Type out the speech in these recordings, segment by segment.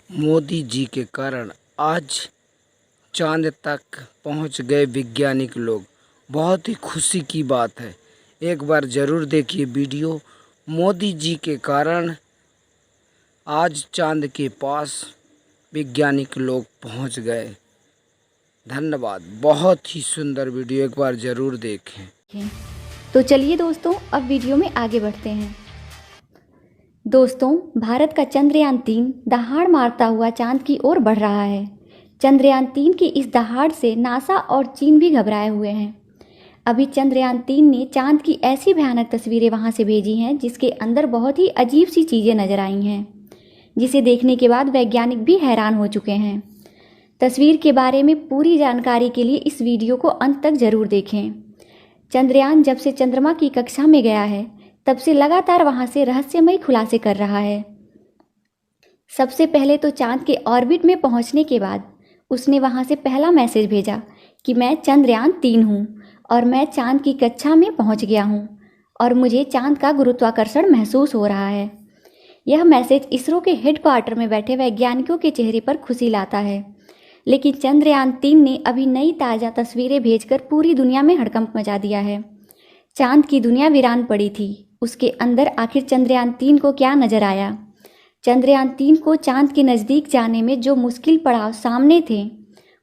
मोदी जी के कारण आज चांद तक पहुंच गए वैज्ञानिक लोग। बहुत ही खुशी की बात है। एक बार ज़रूर देखिए वीडियो। मोदी जी के कारण आज चांद के पास वैज्ञानिक लोग पहुंच गए। धन्यवाद। बहुत ही सुंदर वीडियो, एक बार ज़रूर देखें। तो चलिए दोस्तों, अब वीडियो में आगे बढ़ते हैं। दोस्तों, भारत का चंद्रयान-3 दहाड़ मारता हुआ चांद की ओर बढ़ रहा है। चंद्रयान-3 की इस दहाड़ से नासा और चीन भी घबराए हुए हैं। अभी चंद्रयान-3 ने चांद की ऐसी भयानक तस्वीरें वहां से भेजी हैं जिसके अंदर बहुत ही अजीब सी चीज़ें नजर आई हैं, जिसे देखने के बाद वैज्ञानिक भी हैरान हो चुके हैं। तस्वीर के बारे में पूरी जानकारी के लिए इस वीडियो को अंत तक जरूर देखें। चंद्रयान जब से चंद्रमा की कक्षा में गया है तब से लगातार वहां से रहस्यमयी खुलासे कर रहा है। सबसे पहले तो चांद के ऑर्बिट में पहुंचने के बाद उसने वहां से पहला मैसेज भेजा कि मैं चंद्रयान-3 हूं और मैं चांद की कक्षा में पहुंच गया हूं और मुझे चांद का गुरुत्वाकर्षण महसूस हो रहा है। यह मैसेज इसरो के हेडक्वार्टर में बैठे वैज्ञानिकों के चेहरे पर खुशी लाता है। लेकिन चंद्रयान-3 ने अभी नई ताज़ा तस्वीरें भेजकर पूरी दुनिया में हड़कंप मचा दिया है। चांद की दुनिया वीरान पड़ी थी। उसके अंदर आखिर चंद्रयान-3 को क्या नजर आया? चंद्रयान-3 को चांद के नज़दीक जाने में जो मुश्किल पड़ाव सामने थे,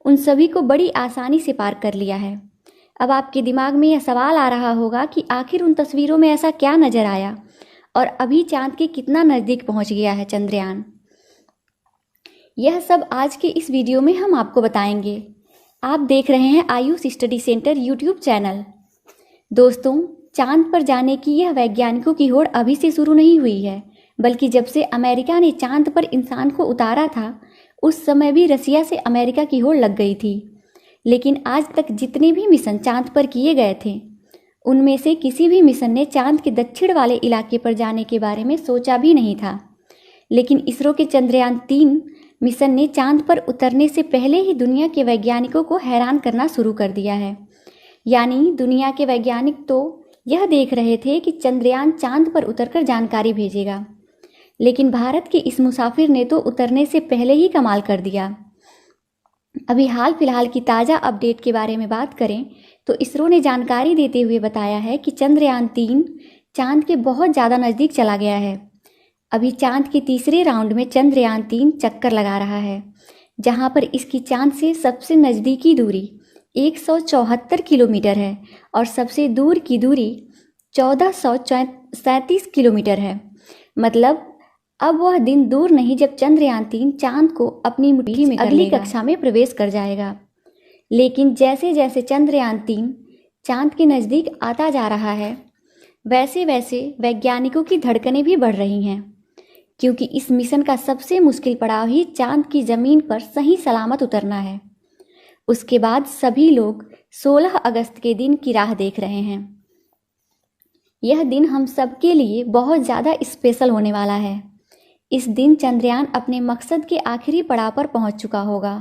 उन सभी को बड़ी आसानी से पार कर लिया है। अब आपके दिमाग में यह सवाल आ रहा होगा कि आखिर उन तस्वीरों में ऐसा क्या नजर आया और अभी चांद के कितना नज़दीक पहुंच गया है चंद्रयान। यह सब आज के इस वीडियो में हम आपको बताएंगे। आप देख रहे हैं Ayush study centre YouTube channel. दोस्तों, चांद पर जाने की यह वैज्ञानिकों की होड़ अभी से शुरू नहीं हुई है, बल्कि जब से अमेरिका ने चांद पर इंसान को उतारा था उस समय भी रसिया से अमेरिका की होड़ लग गई थी। लेकिन आज तक जितने भी मिशन चांद पर किए गए थे उनमें से किसी भी मिशन ने चांद के दक्षिण वाले इलाके पर जाने के बारे में सोचा भी नहीं था। लेकिन इसरो के चंद्रयान-3 मिशन ने चांद पर उतरने से पहले ही दुनिया के वैज्ञानिकों को हैरान करना शुरू कर दिया है। यानी दुनिया के वैज्ञानिक तो यह देख रहे थे कि चंद्रयान चांद पर उतरकर जानकारी भेजेगा, लेकिन भारत के इस मुसाफिर ने तो उतरने से पहले ही कमाल कर दिया। अभी हाल फिलहाल की ताज़ा अपडेट के बारे में बात करें तो इसरो ने जानकारी देते हुए बताया है कि चंद्रयान-3 चांद के बहुत ज़्यादा नज़दीक चला गया है। अभी चांद के तीसरे राउंड में चंद्रयान-3 चक्कर लगा रहा है, जहां पर इसकी चांद से सबसे नज़दीकी दूरी 174 किलोमीटर है और सबसे दूर की दूरी 1437 किलोमीटर है। मतलब अब वह दिन दूर नहीं जब चंद्रयान-3 चांद को अपनी मुट्ठी में अगली कक्षा में प्रवेश कर जाएगा। लेकिन जैसे जैसे चंद्रयान-3 चांद के नज़दीक आता जा रहा है, वैसे वैसे वैज्ञानिकों की धड़कनें भी बढ़ रही हैं, क्योंकि इस मिशन का सबसे मुश्किल पड़ाव ही चांद की ज़मीन पर सही सलामत उतरना है। उसके बाद सभी लोग 16 अगस्त के दिन की राह देख रहे हैं। यह दिन हम सबके लिए बहुत ज़्यादा स्पेशल होने वाला है। इस दिन चंद्रयान अपने मकसद के आखिरी पड़ाव पर पहुंच चुका होगा।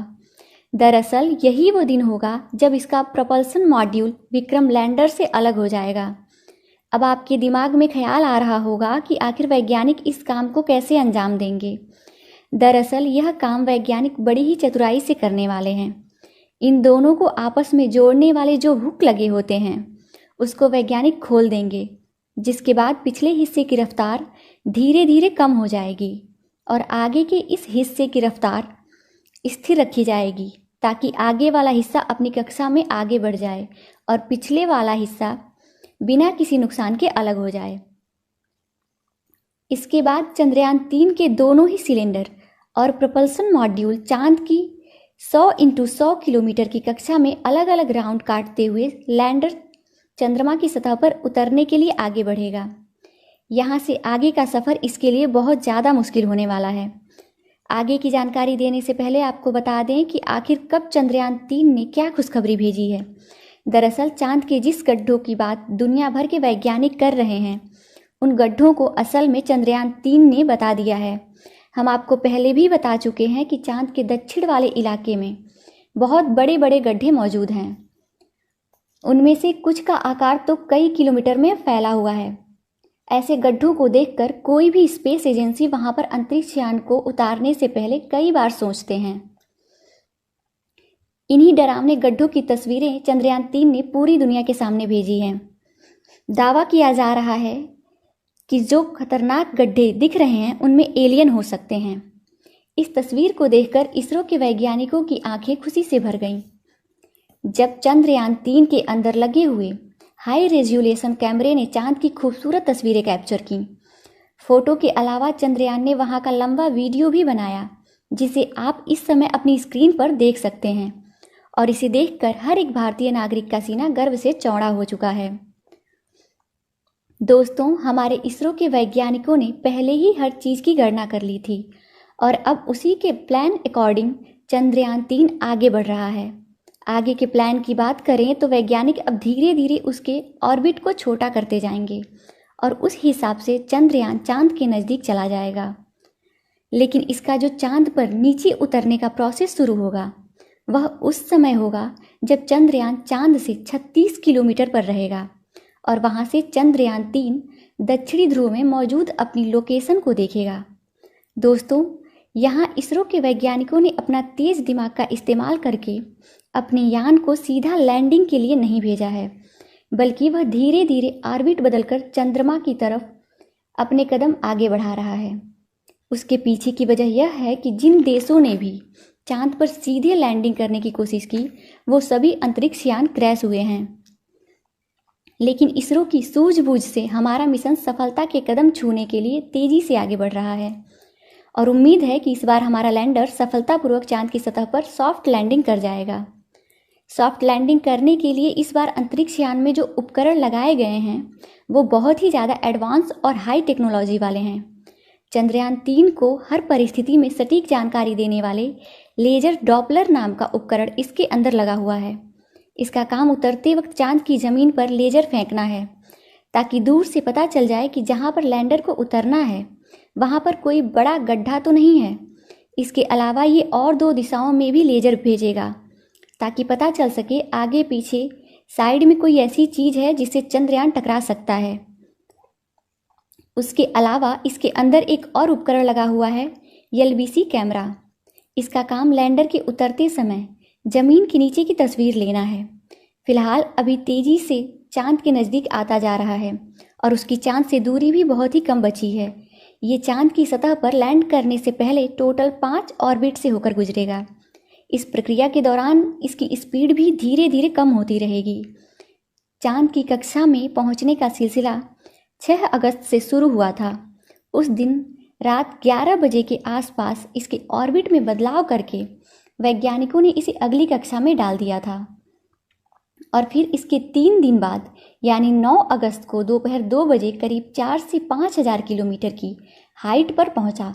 दरअसल यही वो दिन होगा जब इसका propulsion मॉड्यूल विक्रम लैंडर से अलग हो जाएगा। अब आपके दिमाग में ख्याल आ रहा होगा कि आखिर वैज्ञानिक इस काम को कैसे अंजाम देंगे। दरअसल यह काम वैज्ञानिक बड़ी ही चतुराई से करने वाले हैं। इन दोनों को आपस में जोड़ने वाले जो हुक लगे होते हैं उसको वैज्ञानिक खोल देंगे, जिसके बाद पिछले हिस्से की रफ्तार धीरे धीरे कम हो जाएगी और आगे के इस हिस्से की रफ्तार स्थिर रखी जाएगी, ताकि आगे वाला हिस्सा अपनी कक्षा में आगे बढ़ जाए और पिछले वाला हिस्सा बिना किसी नुकसान के अलग हो जाए। इसके बाद चंद्रयान-3 के दोनों ही सिलेंडर और propulsion मॉड्यूल चांद की 100 × 100 किलोमीटर की कक्षा में अलग अलग राउंड काटते हुए लैंडर चंद्रमा की सतह पर उतरने के लिए आगे बढ़ेगा। यहाँ से आगे का सफ़र इसके लिए बहुत ज़्यादा मुश्किल होने वाला है। आगे की जानकारी देने से पहले आपको बता दें कि आखिर कब चंद्रयान-3 ने क्या खुशखबरी भेजी है। दरअसल चांद के जिस गड्ढों की बात दुनिया भर के वैज्ञानिक कर रहे हैं, उन गड्ढों को असल में चंद्रयान-3 ने बता दिया है। हम आपको पहले भी बता चुके हैं कि चांद के दक्षिण वाले इलाके में बहुत बड़े बड़े गड्ढे मौजूद हैं। उनमें से कुछ का आकार तो कई किलोमीटर में फैला हुआ है। ऐसे गड्ढों को देखकर कोई भी स्पेस एजेंसी वहां पर अंतरिक्ष यान को उतारने से पहले कई बार सोचते हैं। इन्हीं डरावने गड्ढों की तस्वीरें चंद्रयान-3 ने पूरी दुनिया के सामने भेजी हैं। दावा किया जा रहा है कि जो खतरनाक गड्ढे दिख रहे हैं उनमें एलियन हो सकते हैं। इस तस्वीर को देखकर इसरो के वैज्ञानिकों की आंखें खुशी से भर गईं। जब चंद्रयान-3 के अंदर लगे हुए हाई रेजोल्यूशन कैमरे ने चांद की खूबसूरत तस्वीरें कैप्चर की। फोटो के अलावा चंद्रयान ने वहां का लंबा वीडियो भी बनाया, जिसे आप इस समय अपनी स्क्रीन पर देख सकते हैं, और इसे देखकर हर एक भारतीय नागरिक का सीना गर्व से चौड़ा हो चुका है। दोस्तों, हमारे इसरो के वैज्ञानिकों ने पहले ही हर चीज़ की गणना कर ली थी और अब उसी के प्लान अकॉर्डिंग चंद्रयान-3 आगे बढ़ रहा है। आगे के प्लान की बात करें तो वैज्ञानिक अब धीरे धीरे उसके ऑर्बिट को छोटा करते जाएंगे और उस हिसाब से चंद्रयान चांद के नज़दीक चला जाएगा। लेकिन इसका जो चांद पर नीचे उतरने का प्रोसेस शुरू होगा वह उस समय होगा जब चंद्रयान चांद से 36 किलोमीटर पर रहेगा और वहां से चंद्रयान-3 दक्षिणी ध्रुव में मौजूद अपनी लोकेशन को देखेगा। दोस्तों, यहाँ इसरो के वैज्ञानिकों ने अपना तेज दिमाग का इस्तेमाल करके अपने यान को सीधा लैंडिंग के लिए नहीं भेजा है, बल्कि वह धीरे धीरे ऑर्बिट बदलकर चंद्रमा की तरफ अपने कदम आगे बढ़ा रहा है। उसके पीछे की वजह यह है कि जिन देशों ने भी चांद पर सीधे लैंडिंग करने की कोशिश की वो सभी अंतरिक्ष यान क्रैश हुए हैं। लेकिन इसरो की सूझबूझ से हमारा मिशन सफलता के कदम छूने के लिए तेजी से आगे बढ़ रहा है और उम्मीद है कि इस बार हमारा लैंडर सफलतापूर्वक चांद की सतह पर सॉफ्ट लैंडिंग कर जाएगा। सॉफ्ट लैंडिंग करने के लिए इस बार अंतरिक्ष यान में जो उपकरण लगाए गए हैं वो बहुत ही ज़्यादा एडवांस और हाई टेक्नोलॉजी वाले हैं। चंद्रयान-3 को हर परिस्थिति में सटीक जानकारी देने वाले लेजर डॉपलर नाम का उपकरण इसके अंदर लगा हुआ है। इसका काम उतरते वक्त चांद की ज़मीन पर लेजर फेंकना है ताकि दूर से पता चल जाए कि जहाँ पर लैंडर को उतरना है वहाँ पर कोई बड़ा गड्ढा तो नहीं है। इसके अलावा ये और 2 दिशाओं में भी लेजर भेजेगा ताकि पता चल सके आगे पीछे साइड में कोई ऐसी चीज़ है जिससे चंद्रयान टकरा सकता है। उसके अलावा इसके अंदर एक और उपकरण लगा हुआ है, LBC कैमरा। इसका काम लैंडर के उतरते समय ज़मीन के नीचे की तस्वीर लेना है। फिलहाल अभी तेज़ी से चांद के नज़दीक आता जा रहा है और उसकी चांद से दूरी भी बहुत ही कम बची है। ये चांद की सतह पर लैंड करने से पहले टोटल 5 ऑर्बिट से होकर गुजरेगा। इस प्रक्रिया के दौरान इसकी स्पीड भी धीरे धीरे कम होती रहेगी। चांद की कक्षा में पहुंचने का सिलसिला 6 अगस्त से शुरू हुआ था। उस दिन रात 11 बजे के आसपास इसके ऑर्बिट में बदलाव करके वैज्ञानिकों ने इसे अगली कक्षा में डाल दिया था और फिर इसके 3 दिन बाद यानी 9 अगस्त को दोपहर 2 बजे करीब 4 से 5 हज़ार किलोमीटर की हाइट पर पहुंचा।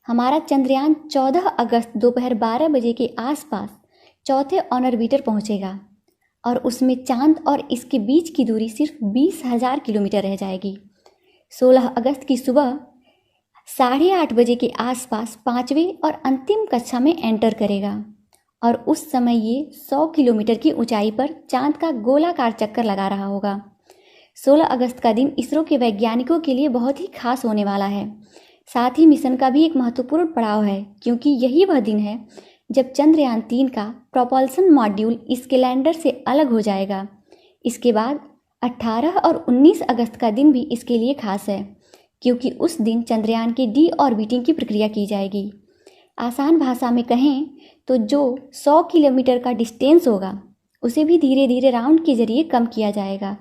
हमारा चंद्रयान 14 अगस्त दोपहर 12 बजे के आसपास चौथे ऑर्बिटर पहुंचेगा और उसमें चांद और इसके बीच की दूरी सिर्फ 20,000 किलोमीटर रह जाएगी। 16 अगस्त की सुबह 8:30 बजे के आसपास 5वें और अंतिम कक्षा में एंटर करेगा और उस समय ये 100 किलोमीटर की ऊंचाई पर चांद का गोलाकार चक्कर लगा रहा होगा। 16 अगस्त का दिन इसरो के वैज्ञानिकों के लिए बहुत ही खास होने वाला है। साथ ही मिशन का भी एक महत्वपूर्ण पड़ाव है, क्योंकि यही वह दिन है जब चंद्रयान-3 का प्रोपल्सन मॉड्यूल इसके लैंडर से अलग हो जाएगा। इसके बाद 18 और 19 अगस्त का दिन भी इसके लिए खास है, क्योंकि उस दिन चंद्रयान की डीऑर्बिटिंग की प्रक्रिया की जाएगी। आसान भाषा में कहें तो जो 100 किलोमीटर का डिस्टेंस होगा उसे भी धीरे धीरे राउंड के जरिए कम किया जाएगा।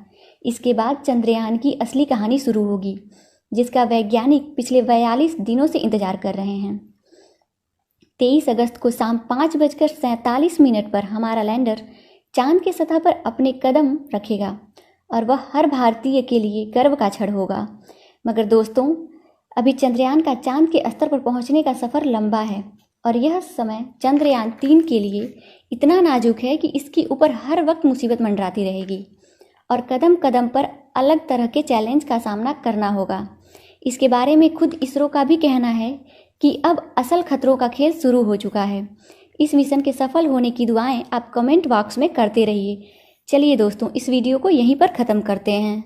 इसके बाद चंद्रयान की असली कहानी शुरू होगी, जिसका वैज्ञानिक पिछले 42 दिनों से इंतजार कर रहे हैं। 23 अगस्त को शाम 5:47 पर हमारा लैंडर चांद की सतह पर अपने कदम रखेगा और वह हर भारतीय के लिए गर्व का क्षण होगा। मगर दोस्तों, अभी चंद्रयान का चांद के स्तर पर पहुंचने का सफ़र लंबा है और यह समय चंद्रयान-3 के लिए इतना नाजुक है कि इसके ऊपर हर वक्त मुसीबत मंडराती रहेगी और कदम कदम पर अलग तरह के चैलेंज का सामना करना होगा। इसके बारे में खुद इसरो का भी कहना है कि अब असल खतरों का खेल शुरू हो चुका है। इस मिशन के सफल होने की दुआएं आप कमेंट बॉक्स में करते रहिए। चलिए दोस्तों, इस वीडियो को यहीं पर ख़त्म करते हैं।